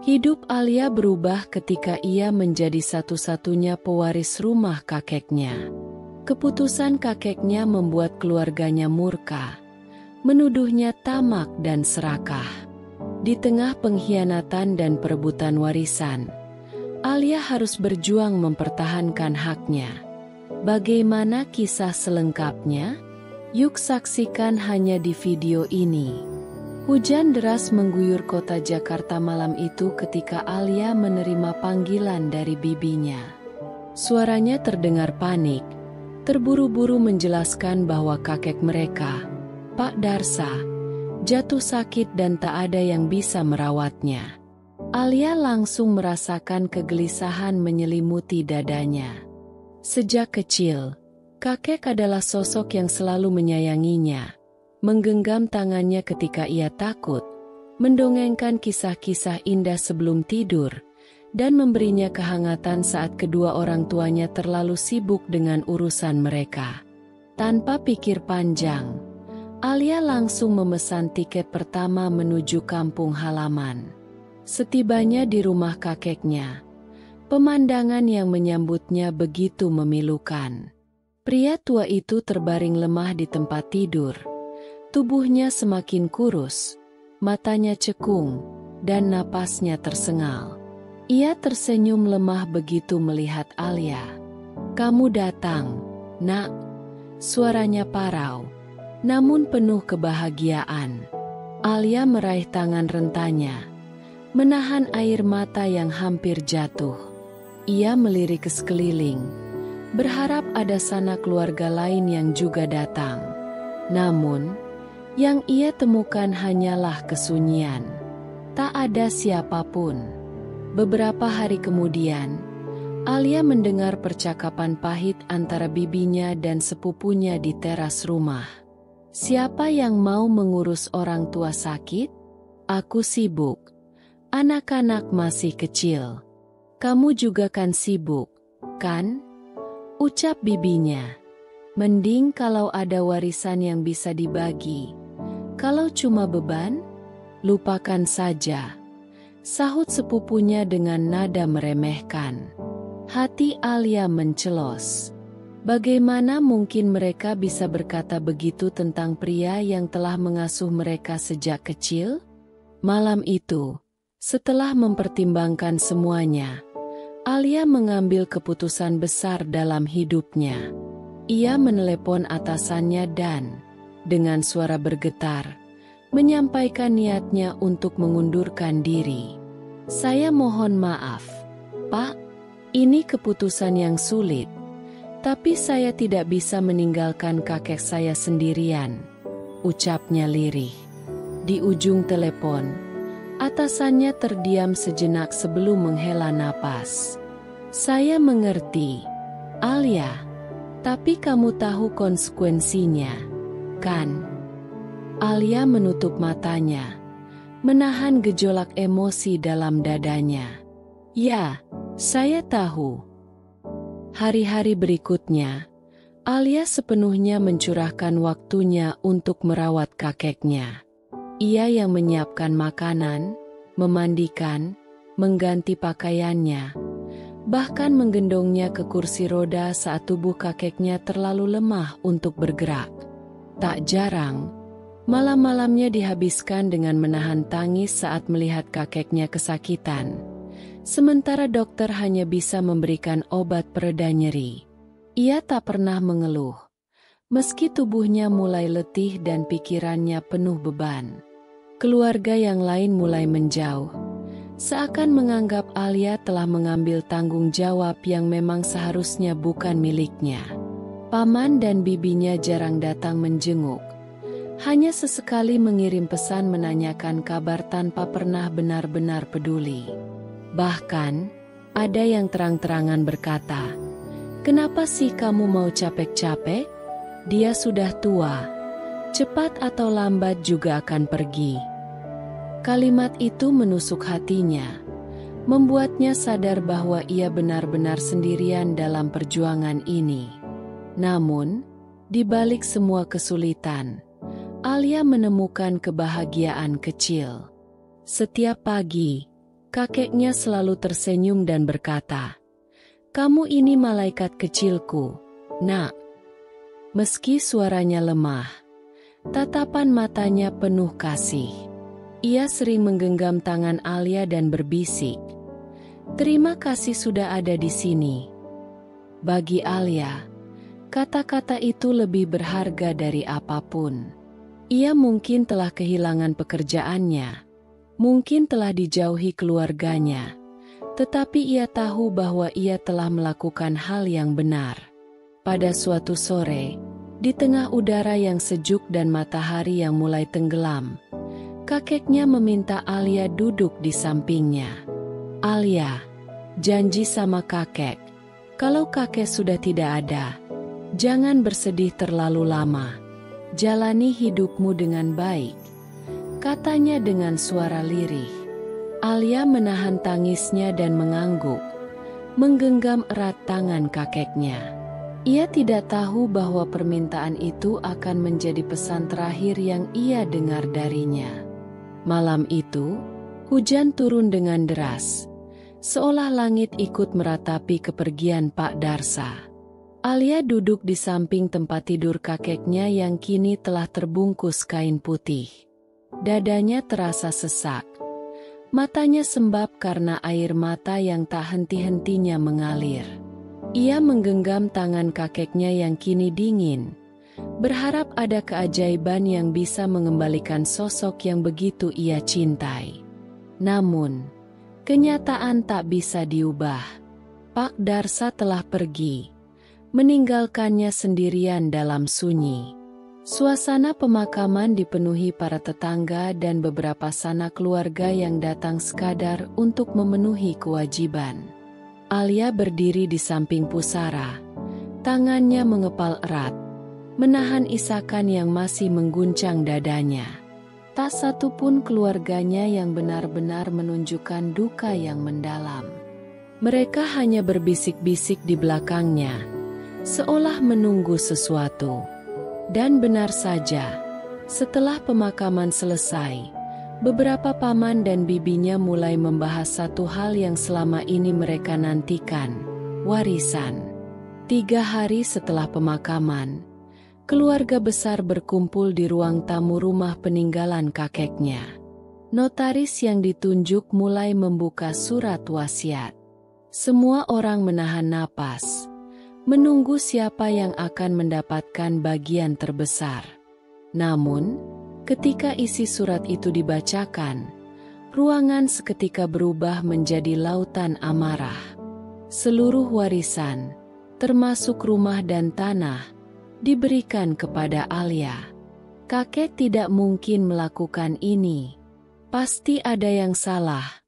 Hidup Alia berubah ketika ia menjadi satu-satunya pewaris rumah kakeknya. Keputusan kakeknya membuat keluarganya murka, menuduhnya tamak dan serakah. Di tengah pengkhianatan dan perebutan warisan, Alia harus berjuang mempertahankan haknya. Bagaimana kisah selengkapnya? Yuk saksikan hanya di video ini. Hujan deras mengguyur kota Jakarta malam itu ketika Alia menerima panggilan dari bibinya. Suaranya terdengar panik, terburu-buru menjelaskan bahwa kakek mereka, Pak Darsa, jatuh sakit dan tak ada yang bisa merawatnya. Alia langsung merasakan kegelisahan menyelimuti dadanya. Sejak kecil, kakek adalah sosok yang selalu menyayanginya, menggenggam tangannya ketika ia takut, mendongengkan kisah-kisah indah sebelum tidur, dan memberinya kehangatan saat kedua orang tuanya terlalu sibuk dengan urusan mereka. Tanpa pikir panjang, Alia langsung memesan tiket pertama menuju kampung halaman. Setibanya di rumah kakeknya, pemandangan yang menyambutnya begitu memilukan. Pria tua itu terbaring lemah di tempat tidur. Tubuhnya semakin kurus, matanya cekung, dan napasnya tersengal. Ia tersenyum lemah begitu melihat Alia. "Kamu datang, Nak." Suaranya parau, namun penuh kebahagiaan. Alia meraih tangan rentanya, menahan air mata yang hampir jatuh. Ia melirik ke sekeliling, berharap ada sanak keluarga lain yang juga datang. Namun, yang ia temukan hanyalah kesunyian. Tak ada siapapun. Beberapa hari kemudian, Alia mendengar percakapan pahit antara bibinya dan sepupunya di teras rumah. "Siapa yang mau mengurus orang tua sakit? Aku sibuk. Anak-anak masih kecil. Kamu juga kan sibuk, kan?" ucap bibinya. "Mending kalau ada warisan yang bisa dibagi. Kalau cuma beban, lupakan saja," sahut sepupunya dengan nada meremehkan. Hati Alia mencelos. Bagaimana mungkin mereka bisa berkata begitu tentang pria yang telah mengasuh mereka sejak kecil? Malam itu, setelah mempertimbangkan semuanya, Alia mengambil keputusan besar dalam hidupnya. Ia menelepon atasannya dan, dengan suara bergetar, menyampaikan niatnya untuk mengundurkan diri. "Saya mohon maaf, Pak. Ini keputusan yang sulit. Tapi saya tidak bisa meninggalkan kakek saya sendirian," ucapnya lirih. Di ujung telepon, atasannya terdiam sejenak sebelum menghela napas. "Saya mengerti, Alia. Tapi kamu tahu konsekuensinya, kan?" Alia menutup matanya, menahan gejolak emosi dalam dadanya. "Ya, saya tahu." Hari-hari berikutnya, Alia sepenuhnya mencurahkan waktunya untuk merawat kakeknya. Ia yang menyiapkan makanan, memandikan, mengganti pakaiannya, bahkan menggendongnya ke kursi roda saat tubuh kakeknya terlalu lemah untuk bergerak. Tak jarang, malam-malamnya dihabiskan dengan menahan tangis saat melihat kakeknya kesakitan. Sementara dokter hanya bisa memberikan obat pereda nyeri. Ia tak pernah mengeluh, meski tubuhnya mulai letih dan pikirannya penuh beban. Keluarga yang lain mulai menjauh, seakan menganggap Alia telah mengambil tanggung jawab yang memang seharusnya bukan miliknya. Paman dan bibinya jarang datang menjenguk, hanya sesekali mengirim pesan menanyakan kabar tanpa pernah benar-benar peduli. Bahkan, ada yang terang-terangan berkata, "Kenapa sih kamu mau capek-capek? Dia sudah tua. Cepat atau lambat juga akan pergi." Kalimat itu menusuk hatinya, membuatnya sadar bahwa ia benar-benar sendirian dalam perjuangan ini. Namun, di balik semua kesulitan, Alia menemukan kebahagiaan kecil. Setiap pagi, Kakeknya selalu tersenyum dan berkata, "Kamu ini malaikat kecilku, Nak." Meski suaranya lemah, tatapan matanya penuh kasih. Ia sering menggenggam tangan Alia dan berbisik, "Terima kasih sudah ada di sini." Bagi Alia, kata-kata itu lebih berharga dari apapun. Ia mungkin telah kehilangan pekerjaannya, mungkin telah dijauhi keluarganya, tetapi ia tahu bahwa ia telah melakukan hal yang benar. Pada suatu sore, di tengah udara yang sejuk dan matahari yang mulai tenggelam, kakeknya meminta Alia duduk di sampingnya. "Alia, janji sama kakek, kalau kakek sudah tidak ada, jangan bersedih terlalu lama. Jalani hidupmu dengan baik," katanya dengan suara lirih. Alia menahan tangisnya dan mengangguk, menggenggam erat tangan kakeknya. Ia tidak tahu bahwa permintaan itu akan menjadi pesan terakhir yang ia dengar darinya. Malam itu, hujan turun dengan deras, seolah langit ikut meratapi kepergian Pak Darsa. Alia duduk di samping tempat tidur kakeknya yang kini telah terbungkus kain putih. Dadanya terasa sesak. Matanya sembab karena air mata yang tak henti-hentinya mengalir. Ia menggenggam tangan kakeknya yang kini dingin, berharap ada keajaiban yang bisa mengembalikan sosok yang begitu ia cintai. Namun, kenyataan tak bisa diubah. Pak Darsa telah pergi, meninggalkannya sendirian dalam sunyi. Suasana pemakaman dipenuhi para tetangga dan beberapa sanak keluarga yang datang sekadar untuk memenuhi kewajiban. Alia berdiri di samping pusara, tangannya mengepal erat, menahan isakan yang masih mengguncang dadanya. Tak satu pun keluarganya yang benar-benar menunjukkan duka yang mendalam. Mereka hanya berbisik-bisik di belakangnya, seolah menunggu sesuatu. Dan benar saja, setelah pemakaman selesai, beberapa paman dan bibinya mulai membahas satu hal yang selama ini mereka nantikan, warisan. 3 hari setelah pemakaman, keluarga besar berkumpul di ruang tamu rumah peninggalan kakeknya. Notaris yang ditunjuk mulai membuka surat wasiat. Semua orang menahan napas, menunggu siapa yang akan mendapatkan bagian terbesar. Namun, ketika isi surat itu dibacakan, ruangan seketika berubah menjadi lautan amarah. Seluruh warisan, termasuk rumah dan tanah, diberikan kepada Alia. Kakek tidak mungkin melakukan ini. Pasti ada yang salah,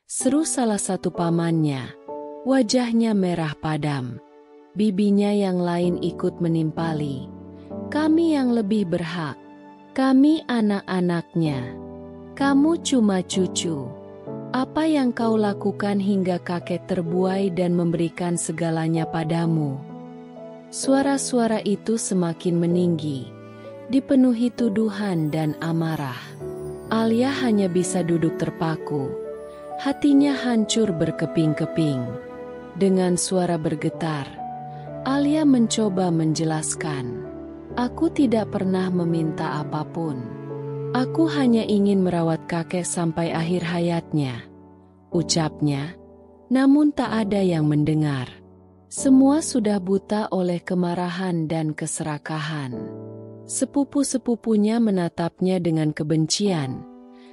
seru salah satu pamannya. Wajahnya merah padam. Bibinya yang lain ikut menimpali. "Kami yang lebih berhak. Kami anak-anaknya. Kamu cuma cucu. Apa yang kau lakukan hingga kakek terbuai dan memberikan segalanya padamu?" Suara-suara itu semakin meninggi, dipenuhi tuduhan dan amarah. Alia hanya bisa duduk terpaku. Hatinya hancur berkeping-keping. Dengan suara bergetar, Alia mencoba menjelaskan, "Aku tidak pernah meminta apapun. Aku hanya ingin merawat kakek sampai akhir hayatnya," ucapnya, namun tak ada yang mendengar. Semua sudah buta oleh kemarahan dan keserakahan. Sepupu-sepupunya menatapnya dengan kebencian,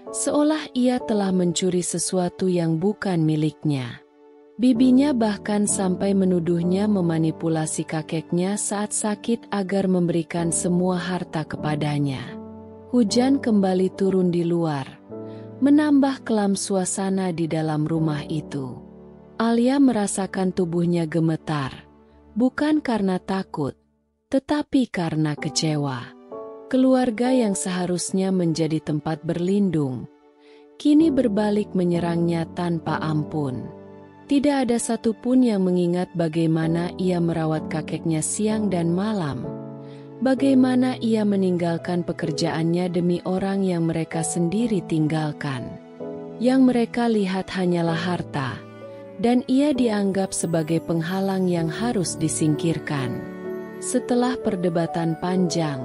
seolah ia telah mencuri sesuatu yang bukan miliknya. Bibinya bahkan sampai menuduhnya memanipulasi kakeknya saat sakit agar memberikan semua harta kepadanya. Hujan kembali turun di luar, menambah kelam suasana di dalam rumah itu. Alia merasakan tubuhnya gemetar, bukan karena takut, tetapi karena kecewa. Keluarga yang seharusnya menjadi tempat berlindung, kini berbalik menyerangnya tanpa ampun. Tidak ada satupun yang mengingat bagaimana ia merawat kakeknya siang dan malam. Bagaimana ia meninggalkan pekerjaannya demi orang yang mereka sendiri tinggalkan. Yang mereka lihat hanyalah harta, dan ia dianggap sebagai penghalang yang harus disingkirkan. Setelah perdebatan panjang,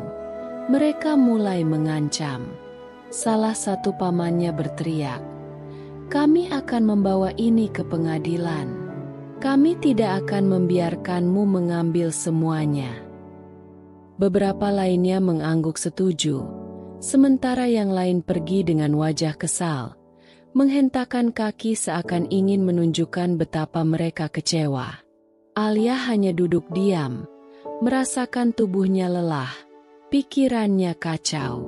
mereka mulai mengancam. Salah satu pamannya berteriak, "Kami akan membawa ini ke pengadilan. Kami tidak akan membiarkanmu mengambil semuanya." Beberapa lainnya mengangguk setuju, sementara yang lain pergi dengan wajah kesal, menghentakkan kaki seakan ingin menunjukkan betapa mereka kecewa. Alia hanya duduk diam, merasakan tubuhnya lelah, pikirannya kacau.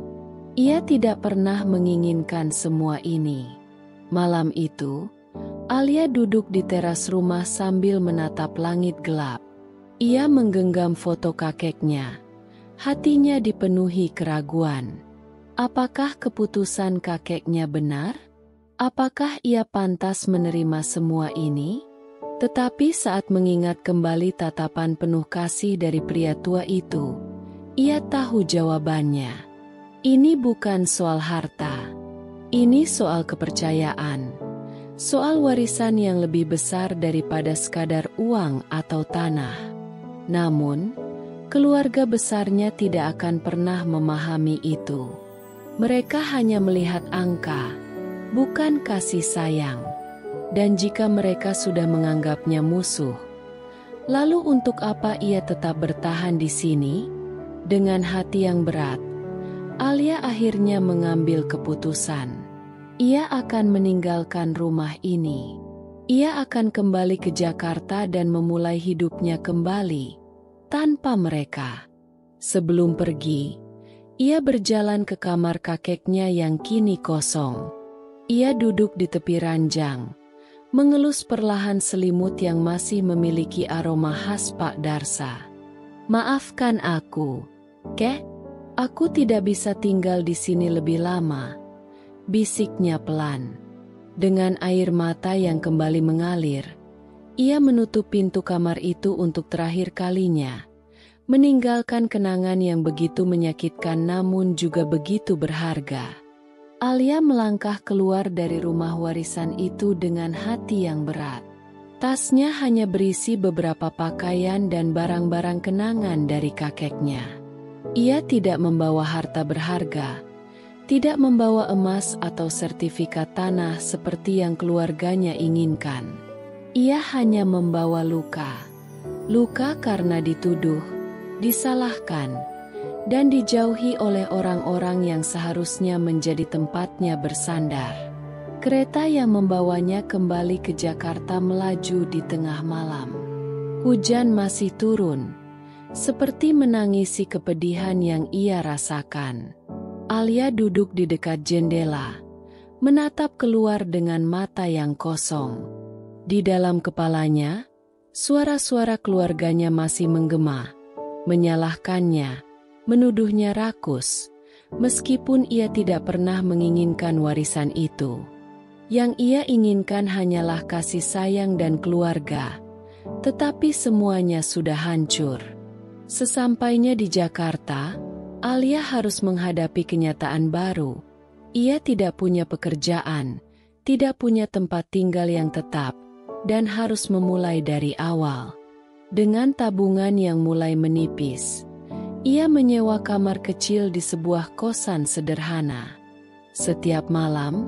Ia tidak pernah menginginkan semua ini. Malam itu, Alia duduk di teras rumah sambil menatap langit gelap. Ia menggenggam foto kakeknya. Hatinya dipenuhi keraguan. Apakah keputusan kakeknya benar? Apakah ia pantas menerima semua ini? Tetapi saat mengingat kembali tatapan penuh kasih dari pria tua itu, ia tahu jawabannya. Ini bukan soal harta. Ini soal kepercayaan. Soal warisan yang lebih besar daripada sekadar uang atau tanah. Namun, keluarga besarnya tidak akan pernah memahami itu. Mereka hanya melihat angka, bukan kasih sayang. Dan jika mereka sudah menganggapnya musuh, lalu untuk apa ia tetap bertahan di sini? Dengan hati yang berat, Alia akhirnya mengambil keputusan. Ia akan meninggalkan rumah ini. Ia akan kembali ke Jakarta dan memulai hidupnya kembali, tanpa mereka. Sebelum pergi, ia berjalan ke kamar kakeknya yang kini kosong. Ia duduk di tepi ranjang, mengelus perlahan selimut yang masih memiliki aroma khas Pak Darsa. "Maafkan aku, Kek. Aku tidak bisa tinggal di sini lebih lama," bisiknya pelan. Dengan air mata yang kembali mengalir, ia menutup pintu kamar itu untuk terakhir kalinya, meninggalkan kenangan yang begitu menyakitkan namun juga begitu berharga. Alia melangkah keluar dari rumah warisan itu dengan hati yang berat. Tasnya hanya berisi beberapa pakaian dan barang-barang kenangan dari kakeknya. Ia tidak membawa harta berharga, tidak membawa emas atau sertifikat tanah seperti yang keluarganya inginkan. Ia hanya membawa luka. Luka karena dituduh, disalahkan, dan dijauhi oleh orang-orang yang seharusnya menjadi tempatnya bersandar. Kereta yang membawanya kembali ke Jakarta melaju di tengah malam. Hujan masih turun, seperti menangisi kepedihan yang ia rasakan. Alia duduk di dekat jendela, menatap keluar dengan mata yang kosong. Di dalam kepalanya, suara-suara keluarganya masih menggema, menyalahkannya, menuduhnya rakus, meskipun ia tidak pernah menginginkan warisan itu. Yang ia inginkan hanyalah kasih sayang dan keluarga, tetapi semuanya sudah hancur. Sesampainya di Jakarta, Alia harus menghadapi kenyataan baru. Ia tidak punya pekerjaan, tidak punya tempat tinggal yang tetap, dan harus memulai dari awal. Dengan tabungan yang mulai menipis, ia menyewa kamar kecil di sebuah kosan sederhana. Setiap malam,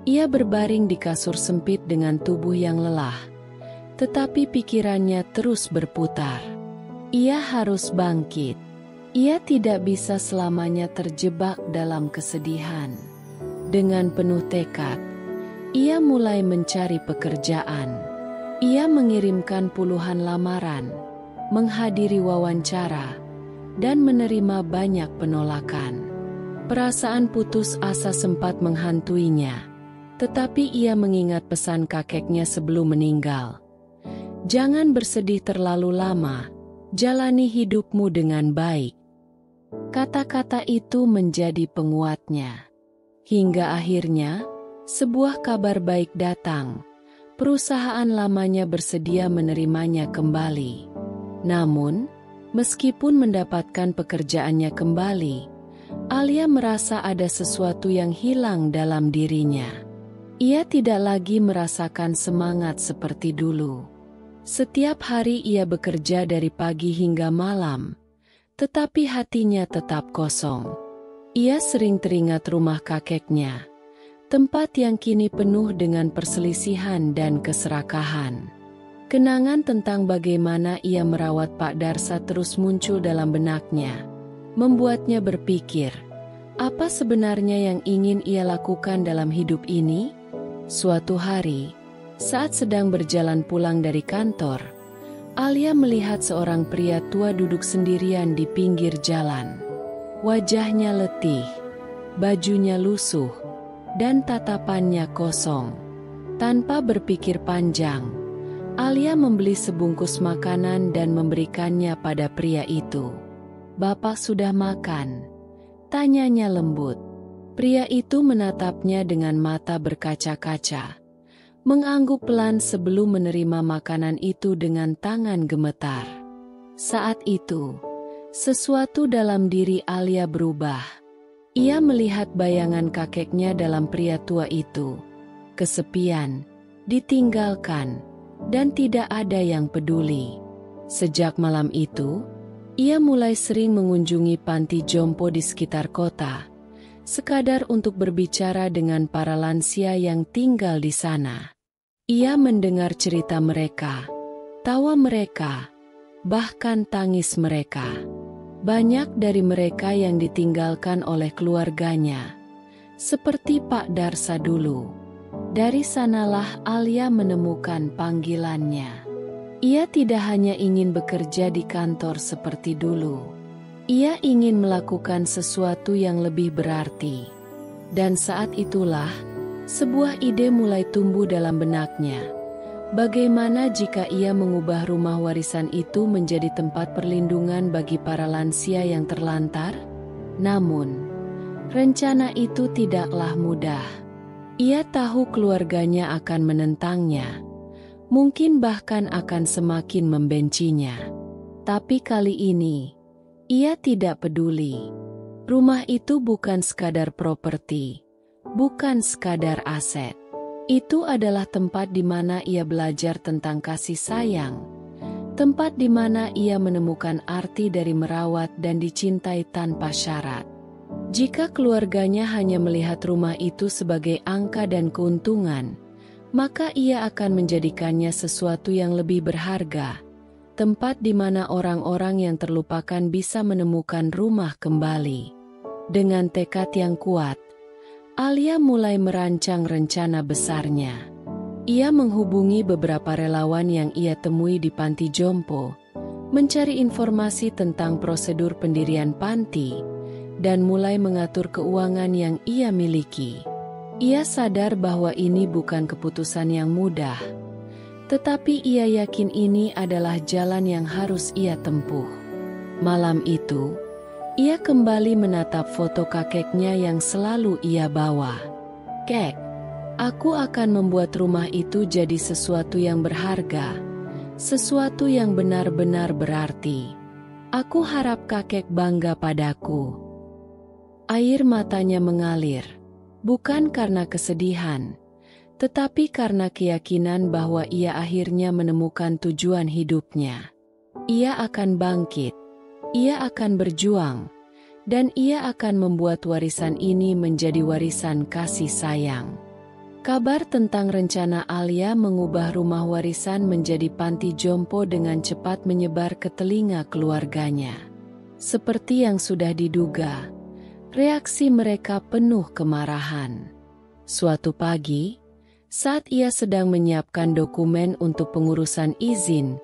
ia berbaring di kasur sempit dengan tubuh yang lelah, tetapi pikirannya terus berputar. Ia harus bangkit. Ia tidak bisa selamanya terjebak dalam kesedihan. Dengan penuh tekad, ia mulai mencari pekerjaan. Ia mengirimkan puluhan lamaran, menghadiri wawancara, dan menerima banyak penolakan. Perasaan putus asa sempat menghantuinya, tetapi ia mengingat pesan kakeknya sebelum meninggal. "Jangan bersedih terlalu lama, jalani hidupmu dengan baik." Kata-kata itu menjadi penguatnya. Hingga akhirnya, sebuah kabar baik datang. Perusahaan lamanya bersedia menerimanya kembali. Namun, meskipun mendapatkan pekerjaannya kembali, Alia merasa ada sesuatu yang hilang dalam dirinya. Ia tidak lagi merasakan semangat seperti dulu. Setiap hari ia bekerja dari pagi hingga malam, tetapi hatinya tetap kosong. Ia sering teringat rumah kakeknya, tempat yang kini penuh dengan perselisihan dan keserakahan. Kenangan tentang bagaimana ia merawat Pak Darsa terus muncul dalam benaknya, membuatnya berpikir, apa sebenarnya yang ingin ia lakukan dalam hidup ini? Suatu hari, saat sedang berjalan pulang dari kantor, Alia melihat seorang pria tua duduk sendirian di pinggir jalan. Wajahnya letih, bajunya lusuh, dan tatapannya kosong. Tanpa berpikir panjang, Alia membeli sebungkus makanan dan memberikannya pada pria itu. "Bapak sudah makan?" tanyanya lembut. Pria itu menatapnya dengan mata berkaca-kaca, mengangguk pelan sebelum menerima makanan itu dengan tangan gemetar. Saat itu, sesuatu dalam diri Alia berubah. Ia melihat bayangan kakeknya dalam pria tua itu. Kesepian, ditinggalkan, dan tidak ada yang peduli. Sejak malam itu, ia mulai sering mengunjungi panti jompo di sekitar kota, sekadar untuk berbicara dengan para lansia yang tinggal di sana. Ia mendengar cerita mereka, tawa mereka, bahkan tangis mereka. Banyak dari mereka yang ditinggalkan oleh keluarganya, seperti Pak Darsa dulu. Dari sanalah Alia menemukan panggilannya. Ia tidak hanya ingin bekerja di kantor seperti dulu. Ia ingin melakukan sesuatu yang lebih berarti. Dan saat itulah, sebuah ide mulai tumbuh dalam benaknya. Bagaimana jika ia mengubah rumah warisan itu menjadi tempat perlindungan bagi para lansia yang terlantar? Namun, rencana itu tidaklah mudah. Ia tahu keluarganya akan menentangnya, mungkin bahkan akan semakin membencinya. Tapi kali ini, ia tidak peduli. Rumah itu bukan sekadar properti, bukan sekadar aset. Itu adalah tempat di mana ia belajar tentang kasih sayang, tempat di mana ia menemukan arti dari merawat dan dicintai tanpa syarat. Jika keluarganya hanya melihat rumah itu sebagai angka dan keuntungan, maka ia akan menjadikannya sesuatu yang lebih berharga. Tempat di mana orang-orang yang terlupakan bisa menemukan rumah kembali. Dengan tekad yang kuat, Alia mulai merancang rencana besarnya. Ia menghubungi beberapa relawan yang ia temui di panti jompo, mencari informasi tentang prosedur pendirian panti, dan mulai mengatur keuangan yang ia miliki. Ia sadar bahwa ini bukan keputusan yang mudah, tetapi ia yakin ini adalah jalan yang harus ia tempuh. Malam itu, ia kembali menatap foto kakeknya yang selalu ia bawa. "Kek, aku akan membuat rumah itu jadi sesuatu yang berharga, sesuatu yang benar-benar berarti. Aku harap kakek bangga padaku." Air matanya mengalir, bukan karena kesedihan, tetapi karena keyakinan bahwa ia akhirnya menemukan tujuan hidupnya. Ia akan bangkit, ia akan berjuang, dan ia akan membuat warisan ini menjadi warisan kasih sayang. Kabar tentang rencana Alia mengubah rumah warisan menjadi panti jompo dengan cepat menyebar ke telinga keluarganya. Seperti yang sudah diduga, reaksi mereka penuh kemarahan. Suatu pagi, saat ia sedang menyiapkan dokumen untuk pengurusan izin,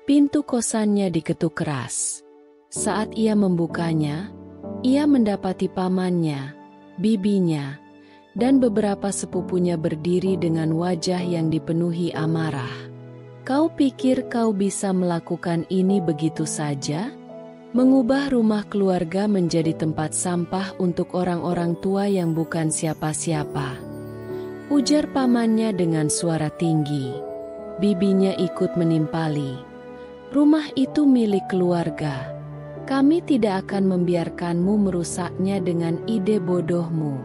pintu kosannya diketuk keras. Saat ia membukanya, ia mendapati pamannya, bibinya, dan beberapa sepupunya berdiri dengan wajah yang dipenuhi amarah. "Kau pikir kau bisa melakukan ini begitu saja? Mengubah rumah keluarga menjadi tempat sampah untuk orang-orang tua yang bukan siapa-siapa," ujar pamannya dengan suara tinggi. Bibinya ikut menimpali. "Rumah itu milik keluarga. Kami tidak akan membiarkanmu merusaknya dengan ide bodohmu."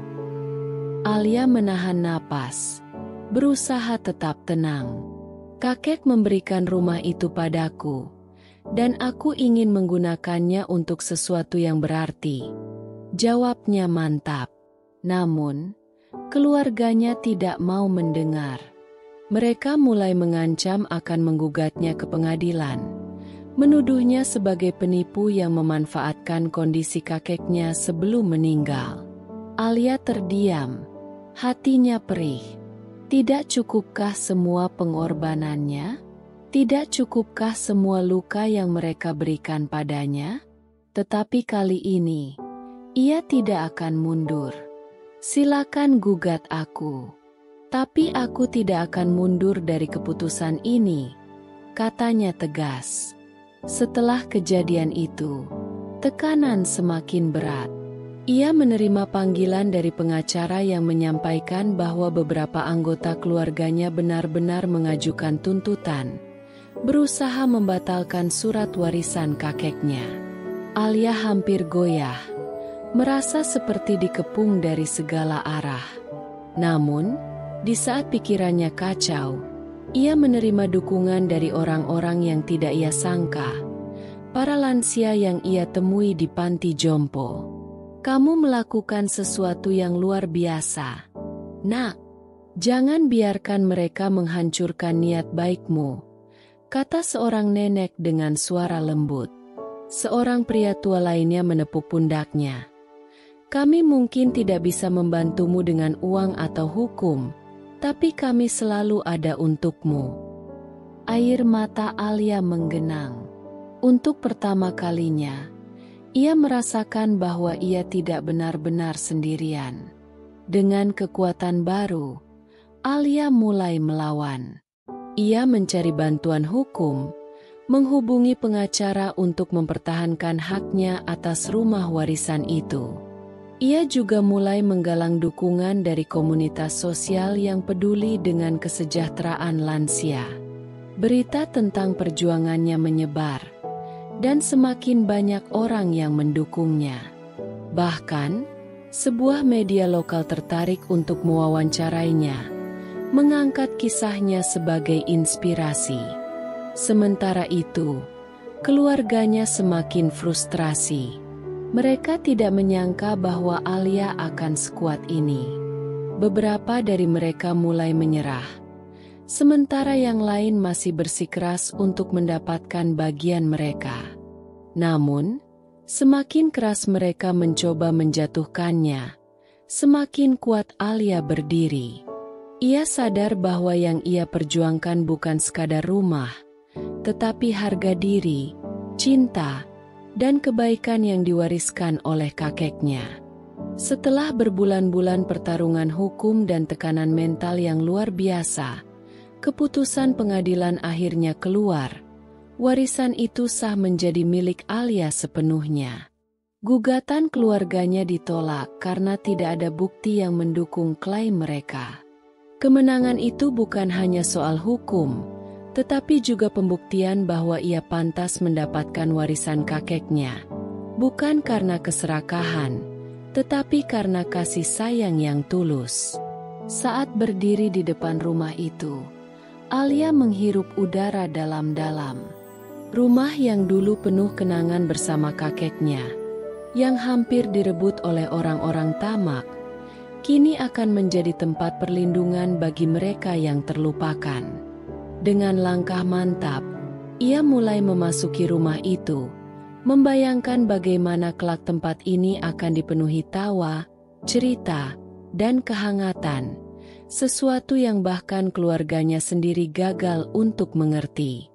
Alia menahan napas. berusaha tetap tenang. Kakek memberikan rumah itu padaku, dan aku ingin menggunakannya untuk sesuatu yang berarti. Jawabnya mantap. Namun, keluarganya tidak mau mendengar. Mereka mulai mengancam akan menggugatnya ke pengadilan, menuduhnya sebagai penipu yang memanfaatkan kondisi kakeknya sebelum meninggal. Alia terdiam, hatinya perih. Tidak cukupkah semua pengorbanannya? Tidak cukupkah semua luka yang mereka berikan padanya? Tetapi kali ini, ia tidak akan mundur. Silakan gugat aku. Tapi aku tidak akan mundur dari keputusan ini, katanya tegas. Setelah kejadian itu, tekanan semakin berat. Ia menerima panggilan dari pengacara yang menyampaikan bahwa beberapa anggota keluarganya benar-benar mengajukan tuntutan, berusaha membatalkan surat warisan kakeknya. Alia hampir goyah, merasa seperti dikepung dari segala arah. Namun, di saat pikirannya kacau, ia menerima dukungan dari orang-orang yang tidak ia sangka, para lansia yang ia temui di panti jompo. Kamu melakukan sesuatu yang luar biasa. Nak, jangan biarkan mereka menghancurkan niat baikmu, kata seorang nenek dengan suara lembut. Seorang pria tua lainnya menepuk pundaknya. Kami mungkin tidak bisa membantumu dengan uang atau hukum, tapi kami selalu ada untukmu. Air mata Alia menggenang. Untuk pertama kalinya, ia merasakan bahwa ia tidak benar-benar sendirian. Dengan kekuatan baru, Alia mulai melawan. Ia mencari bantuan hukum, menghubungi pengacara untuk mempertahankan haknya atas rumah warisan itu. Ia juga mulai menggalang dukungan dari komunitas sosial yang peduli dengan kesejahteraan lansia. Berita tentang perjuangannya menyebar, dan semakin banyak orang yang mendukungnya. Bahkan, sebuah media lokal tertarik untuk mewawancarainya, mengangkat kisahnya sebagai inspirasi. Sementara itu, keluarganya semakin frustrasi. Mereka tidak menyangka bahwa Alia akan sekuat ini. Beberapa dari mereka mulai menyerah, sementara yang lain masih bersikeras untuk mendapatkan bagian mereka. Namun, semakin keras mereka mencoba menjatuhkannya, semakin kuat Alia berdiri. Ia sadar bahwa yang ia perjuangkan bukan sekadar rumah, tetapi harga diri, cinta, dan kebaikan yang diwariskan oleh kakeknya. Setelah berbulan-bulan pertarungan hukum dan tekanan mental yang luar biasa, keputusan pengadilan akhirnya keluar. Warisan itu sah menjadi milik Alia sepenuhnya. Gugatan keluarganya ditolak karena tidak ada bukti yang mendukung klaim mereka. Kemenangan itu bukan hanya soal hukum, tetapi juga pembuktian bahwa ia pantas mendapatkan warisan kakeknya. Bukan karena keserakahan, tetapi karena kasih sayang yang tulus. Saat berdiri di depan rumah itu, Alia menghirup udara dalam-dalam. Rumah yang dulu penuh kenangan bersama kakeknya, yang hampir direbut oleh orang-orang tamak, kini akan menjadi tempat perlindungan bagi mereka yang terlupakan. Dengan langkah mantap, ia mulai memasuki rumah itu, membayangkan bagaimana kelak tempat ini akan dipenuhi tawa, cerita, dan kehangatan. Sesuatu yang bahkan keluarganya sendiri gagal untuk mengerti.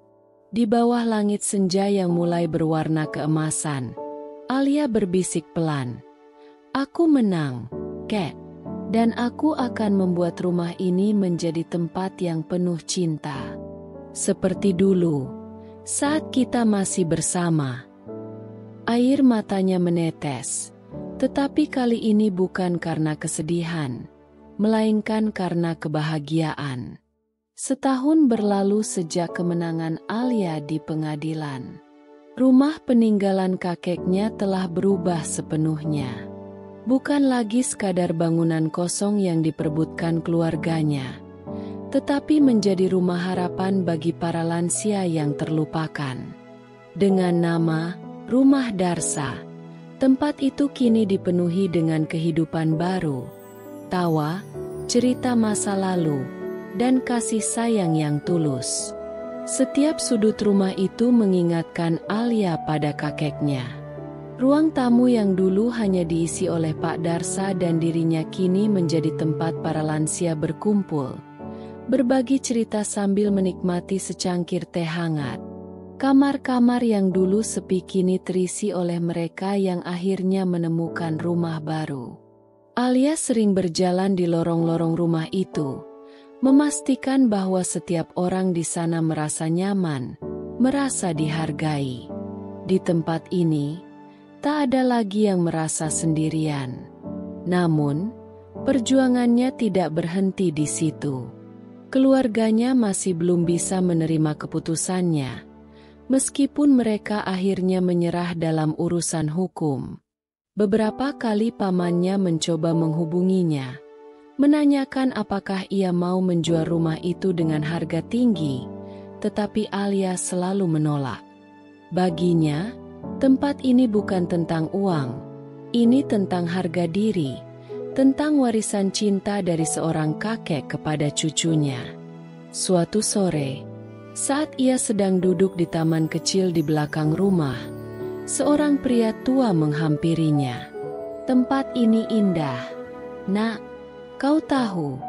Di bawah langit senja yang mulai berwarna keemasan, Alia berbisik pelan. Aku menang, Kek, dan aku akan membuat rumah ini menjadi tempat yang penuh cinta. Seperti dulu, saat kita masih bersama. Air matanya menetes, tetapi kali ini bukan karena kesedihan, melainkan karena kebahagiaan. Setahun berlalu sejak kemenangan Alia di pengadilan. Rumah peninggalan kakeknya telah berubah sepenuhnya. Bukan lagi sekadar bangunan kosong yang diperebutkan keluarganya, tetapi menjadi rumah harapan bagi para lansia yang terlupakan. Dengan nama Rumah Darsa, tempat itu kini dipenuhi dengan kehidupan baru, tawa, cerita masa lalu, dan kasih sayang yang tulus. Setiap sudut rumah itu mengingatkan Alia pada kakeknya. Ruang tamu yang dulu hanya diisi oleh Pak Darsa dan dirinya kini menjadi tempat para lansia berkumpul, berbagi cerita sambil menikmati secangkir teh hangat. Kamar-kamar yang dulu sepi kini terisi oleh mereka yang akhirnya menemukan rumah baru. Alia sering berjalan di lorong-lorong rumah itu, memastikan bahwa setiap orang di sana merasa nyaman, merasa dihargai. Di tempat ini, tak ada lagi yang merasa sendirian. Namun, perjuangannya tidak berhenti di situ. Keluarganya masih belum bisa menerima keputusannya, meskipun mereka akhirnya menyerah dalam urusan hukum. Beberapa kali pamannya mencoba menghubunginya, menanyakan apakah ia mau menjual rumah itu dengan harga tinggi, tetapi Alia selalu menolak. Baginya, tempat ini bukan tentang uang, ini tentang harga diri, tentang warisan cinta dari seorang kakek kepada cucunya. Suatu sore, saat ia sedang duduk di taman kecil di belakang rumah, seorang pria tua menghampirinya. "Tempat ini indah, Nak. Kau tahu,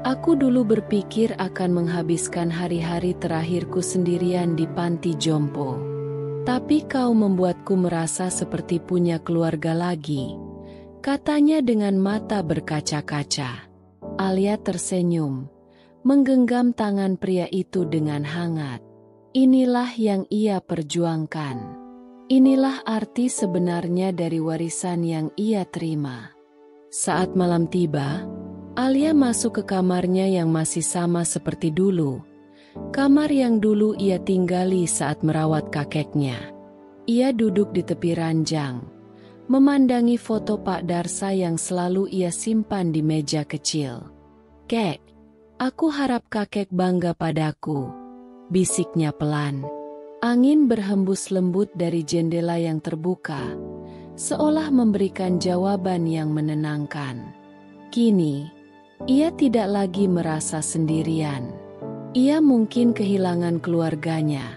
aku dulu berpikir akan menghabiskan hari-hari terakhirku sendirian di panti jompo. Tapi kau membuatku merasa seperti punya keluarga lagi," katanya dengan mata berkaca-kaca. Alia tersenyum, menggenggam tangan pria itu dengan hangat. Inilah yang ia perjuangkan. Inilah arti sebenarnya dari warisan yang ia terima. Saat malam tiba, Alia masuk ke kamarnya yang masih sama seperti dulu. Kamar yang dulu ia tinggali saat merawat kakeknya. Ia duduk di tepi ranjang, memandangi foto Pak Darsa yang selalu ia simpan di meja kecil. "Kek, aku harap kakek bangga padaku," bisiknya pelan. Angin berhembus lembut dari jendela yang terbuka, seolah memberikan jawaban yang menenangkan. Kini, ia tidak lagi merasa sendirian. Ia mungkin kehilangan keluarganya,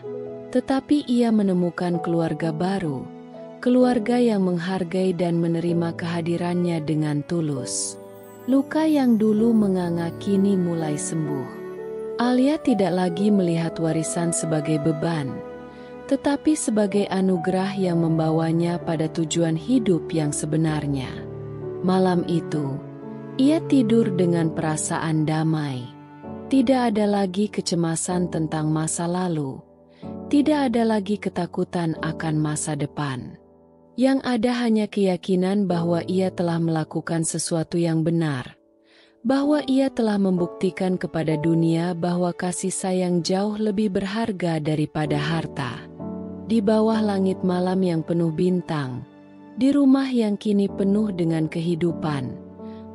tetapi ia menemukan keluarga baru, keluarga yang menghargai dan menerima kehadirannya dengan tulus. Luka yang dulu menganga kini mulai sembuh. Alia tidak lagi melihat warisan sebagai beban, tetapi sebagai anugerah yang membawanya pada tujuan hidup yang sebenarnya. Malam itu, ia tidur dengan perasaan damai. Tidak ada lagi kecemasan tentang masa lalu. Tidak ada lagi ketakutan akan masa depan. Yang ada hanya keyakinan bahwa ia telah melakukan sesuatu yang benar, bahwa ia telah membuktikan kepada dunia bahwa kasih sayang jauh lebih berharga daripada harta. Di bawah langit malam yang penuh bintang, di rumah yang kini penuh dengan kehidupan,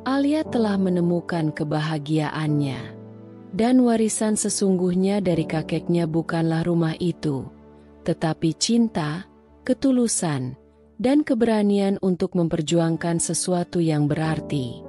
Alia telah menemukan kebahagiaannya. Dan warisan sesungguhnya dari kakeknya bukanlah rumah itu, tetapi cinta, ketulusan, dan keberanian untuk memperjuangkan sesuatu yang berarti.